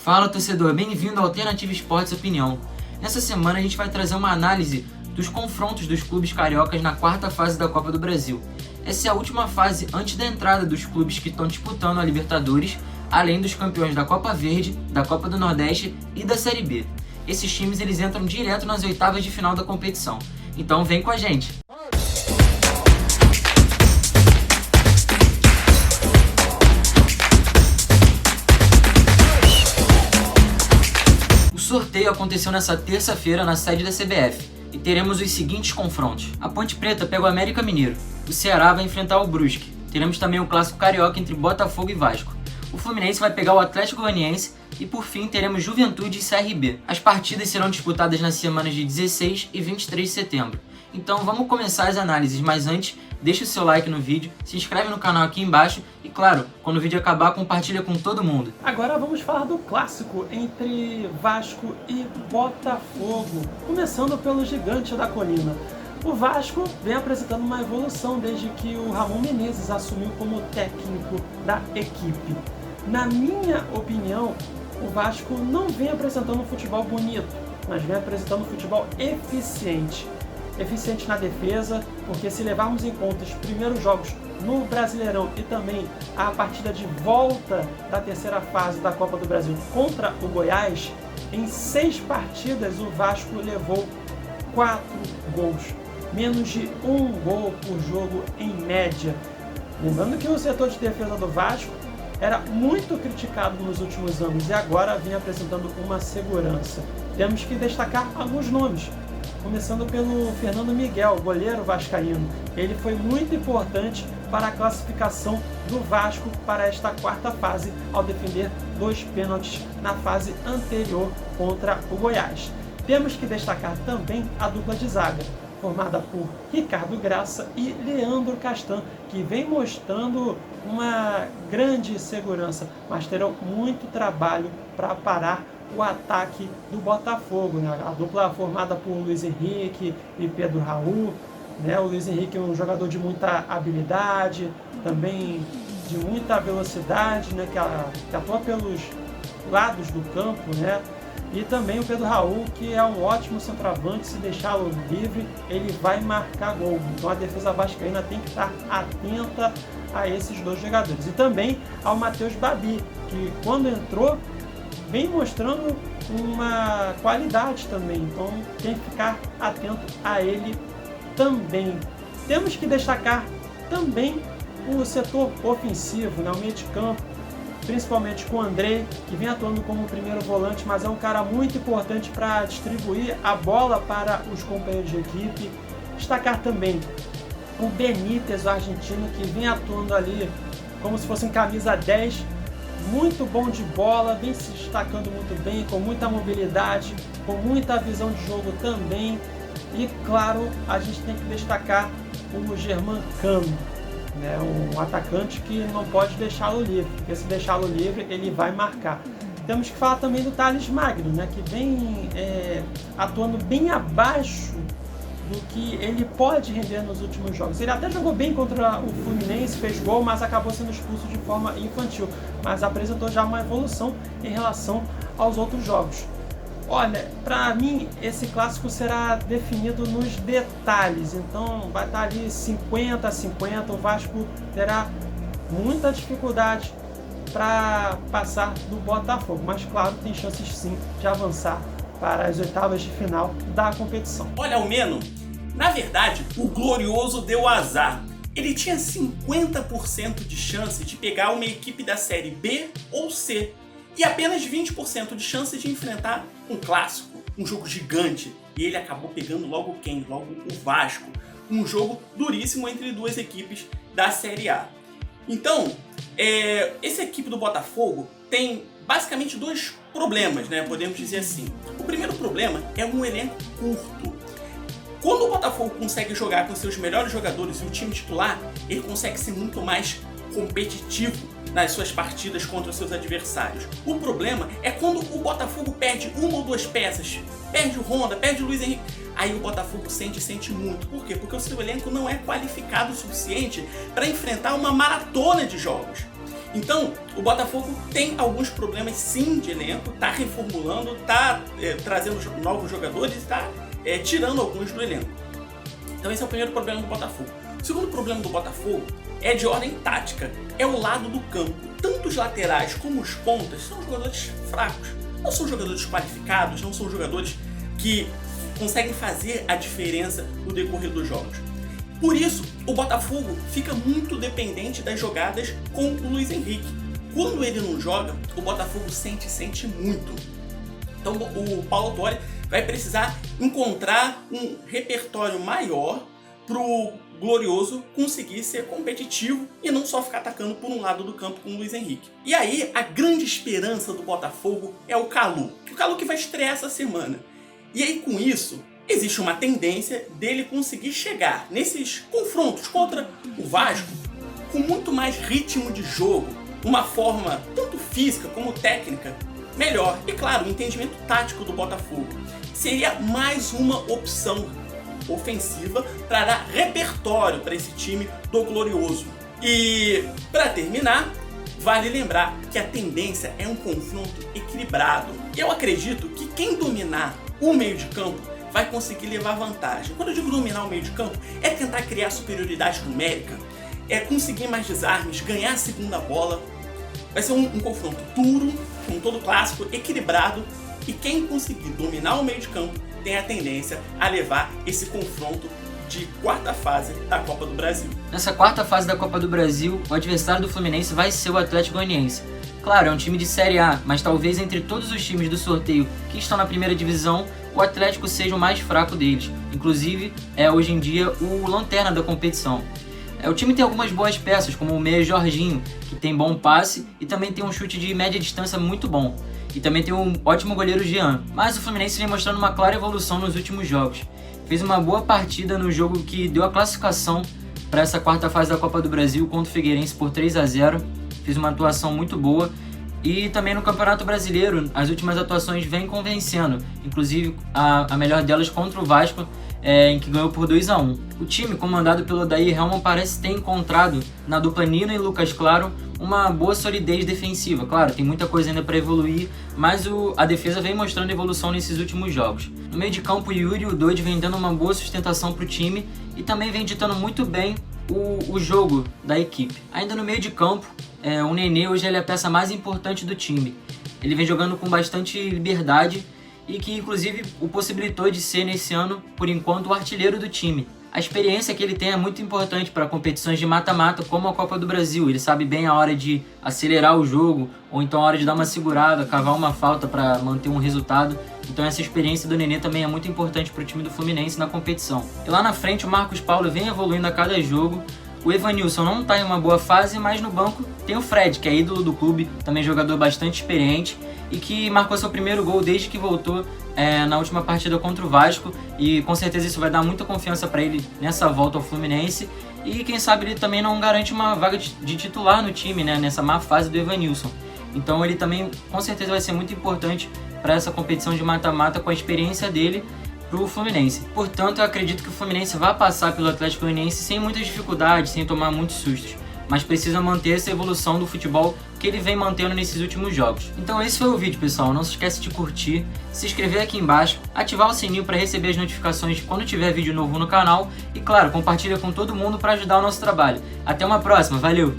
Fala torcedor, bem-vindo ao Alternativa Esportes Opinião. Nessa semana a gente vai trazer uma análise dos confrontos dos clubes cariocas na quarta fase da Copa do Brasil. Essa é a última fase antes da entrada dos clubes que estão disputando a Libertadores, além dos campeões da Copa Verde, da Copa do Nordeste e da Série B. Esses times eles entram direto nas oitavas de final da competição. Então vem com a gente! O sorteio aconteceu nessa terça-feira na sede da CBF e teremos os seguintes confrontos. A Ponte Preta pega o América Mineiro, o Ceará vai enfrentar o Brusque, teremos também o clássico carioca entre Botafogo e Vasco, o Fluminense vai pegar o Atlético Goianiense e por fim teremos Juventude e CRB. As partidas serão disputadas nas semanas de 16 e 23 de setembro. Então vamos começar as análises, mas antes, deixa o seu like no vídeo, se inscreve no canal aqui embaixo e claro, quando o vídeo acabar, compartilha com todo mundo. Agora vamos falar do clássico entre Vasco e Botafogo, começando pelo gigante da colina. O Vasco vem apresentando uma evolução desde que o Ramon Menezes assumiu como técnico da equipe. Na minha opinião, o Vasco não vem apresentando um futebol bonito, mas vem apresentando um futebol eficiente. Eficiente na defesa, porque se levarmos em conta os primeiros jogos no Brasileirão e também a partida de volta da terceira fase da Copa do Brasil contra o Goiás, em 6 partidas o Vasco levou 4 gols, menos de 1 gol por jogo em média. Lembrando que o setor de defesa do Vasco era muito criticado nos últimos anos e agora vem apresentando uma segurança. Temos que destacar alguns nomes. Começando pelo Fernando Miguel, goleiro vascaíno. Ele foi muito importante para a classificação do Vasco para esta quarta fase, ao defender 2 pênaltis na fase anterior contra o Goiás. Temos que destacar também a dupla de zaga, formada por Ricardo Graça e Leandro Castan, que vem mostrando uma grande segurança, mas terão muito trabalho para parar o ataque do Botafogo, né? A dupla formada por Luiz Henrique e Pedro Raul, né? O Luiz Henrique é um jogador de muita habilidade, também de muita velocidade, né? Que atua pelos lados do campo, né? E também o Pedro Raul, que é um ótimo centroavante, se deixá-lo livre, ele vai marcar gol. Então a defesa vascaína tem que estar atenta a esses 2 jogadores. E também ao Matheus Babi, que quando entrou, vem mostrando uma qualidade também, então tem que ficar atento a ele também. Temos que destacar também o setor ofensivo, né? O meio de campo, principalmente com o Andrei, que vem atuando como primeiro volante, mas é um cara muito importante para distribuir a bola para os companheiros de equipe. Destacar também o Benítez, o argentino, que vem atuando ali como se fosse um camisa 10, muito bom de bola, vem se destacando muito bem, com muita mobilidade, com muita visão de jogo também. E claro, a gente tem que destacar o Germán Cano, né? Um atacante que não pode deixá-lo livre, porque se deixá-lo livre ele vai marcar. Temos que falar também do Thales Magno, né? Que vem atuando bem abaixo do que ele pode render nos últimos jogos. Ele até jogou bem contra o Fluminense, fez gol, mas acabou sendo expulso de forma infantil. Mas apresentou já uma evolução em relação aos outros jogos. Olha, para mim esse clássico será definido nos detalhes. Então vai estar ali 50-50. O Vasco terá muita dificuldade para passar do Botafogo. Mas claro, tem chances sim de avançar para as oitavas de final da competição. Olha, Almeno, na verdade, o Glorioso deu azar. Ele tinha 50% de chance de pegar uma equipe da Série B ou C e apenas 20% de chance de enfrentar um clássico, um jogo gigante. E ele acabou pegando logo quem? Logo o Vasco. Um jogo duríssimo entre 2 equipes da Série A. Então, essa equipe do Botafogo tem basicamente 2 problemas, né? Podemos dizer assim. O primeiro problema é um elenco curto. Quando o Botafogo consegue jogar com seus melhores jogadores e o time titular, ele consegue ser muito mais competitivo nas suas partidas contra os seus adversários. O problema é quando o Botafogo perde 1 ou 2 peças, perde o Honda, perde o Luiz Henrique, aí o Botafogo sente muito. Por quê? Porque o seu elenco não é qualificado o suficiente para enfrentar uma maratona de jogos. Então, o Botafogo tem alguns problemas sim de elenco, tá reformulando, tá trazendo novos jogadores, tá tirando alguns do elenco. Então esse é o primeiro problema do Botafogo. O segundo problema do Botafogo é de ordem tática, é o lado do campo. Tanto os laterais como os pontas são jogadores fracos, não são jogadores qualificados, não são jogadores que conseguem fazer a diferença no decorrer dos jogos. Por isso, o Botafogo fica muito dependente das jogadas com o Luiz Henrique. Quando ele não joga, o Botafogo sente muito. Então o Paulo Autuori vai precisar encontrar um repertório maior para o Glorioso conseguir ser competitivo e não só ficar atacando por um lado do campo com o Luiz Henrique. E aí, a grande esperança do Botafogo é o Kalu. O Kalu que vai estrear essa semana. E aí, com isso, existe uma tendência dele conseguir chegar nesses confrontos contra o Vasco com muito mais ritmo de jogo, uma forma tanto física como técnica melhor. E claro, o entendimento tático do Botafogo seria mais uma opção ofensiva para dar repertório para esse time do Glorioso. E para terminar, vale lembrar que a tendência é um confronto equilibrado. E eu acredito que quem dominar o meio de campo vai conseguir levar vantagem. Quando eu digo dominar o meio de campo, é tentar criar superioridade numérica, é conseguir mais desarmes, ganhar a segunda bola. Vai ser um confronto duro, como todo clássico, equilibrado, e quem conseguir dominar o meio de campo tem a tendência a levar esse confronto de quarta fase da Copa do Brasil. Nessa quarta fase da Copa do Brasil, o adversário do Fluminense vai ser o Atlético Goianiense. Claro, é um time de Série A, mas talvez entre todos os times do sorteio que estão na primeira divisão, o Atlético seja o mais fraco deles. Inclusive, é hoje em dia o lanterna da competição. O time tem algumas boas peças, como o meia Jorginho, que tem bom passe e também tem um chute de média distância muito bom. E também tem um ótimo goleiro Jean. Mas o Fluminense vem mostrando uma clara evolução nos últimos jogos. Fez uma boa partida no jogo que deu a classificação para essa quarta fase da Copa do Brasil contra o Figueirense por 3-0. Fez uma atuação muito boa. E também no Campeonato Brasileiro, as últimas atuações vêm convencendo. Inclusive a melhor delas contra o Vasco, em que ganhou por 2-1. O time, comandado pelo Odair Hellmann, parece ter encontrado na dupla Nino e Lucas Claro uma boa solidez defensiva. Claro, tem muita coisa ainda para evoluir, mas a defesa vem mostrando evolução nesses últimos jogos. No meio de campo, o Yuri e o Dodge vem dando uma boa sustentação para o time e também vem ditando muito bem o jogo da equipe. Ainda no meio de campo, o Nenê hoje ele é a peça mais importante do time. Ele vem jogando com bastante liberdade e que inclusive o possibilitou de ser nesse ano, por enquanto, o artilheiro do time. A experiência que ele tem é muito importante para competições de mata-mata como a Copa do Brasil. Ele sabe bem a hora de acelerar o jogo ou então a hora de dar uma segurada, cavar uma falta para manter um resultado. Então essa experiência do Nenê também é muito importante para o time do Fluminense na competição. E lá na frente o Marcos Paulo vem evoluindo a cada jogo. O Evanilson não está em uma boa fase, mas no banco tem o Fred, que é ídolo do clube, também jogador bastante experiente e que marcou seu primeiro gol desde que voltou na última partida contra o Vasco, e com certeza isso vai dar muita confiança para ele nessa volta ao Fluminense, e quem sabe ele também não garante uma vaga de titular no time, né, nessa má fase do Evanilson. Então ele também com certeza vai ser muito importante para essa competição de mata-mata com a experiência dele para o Fluminense. Portanto, eu acredito que o Fluminense vai passar pelo Atlético Goianiense sem muitas dificuldades, sem tomar muitos sustos, mas precisa manter essa evolução do futebol que ele vem mantendo nesses últimos jogos. Então esse foi o vídeo, pessoal. Não se esquece de curtir, se inscrever aqui embaixo, ativar o sininho para receber as notificações quando tiver vídeo novo no canal e, claro, compartilha com todo mundo para ajudar o nosso trabalho. Até uma próxima, valeu!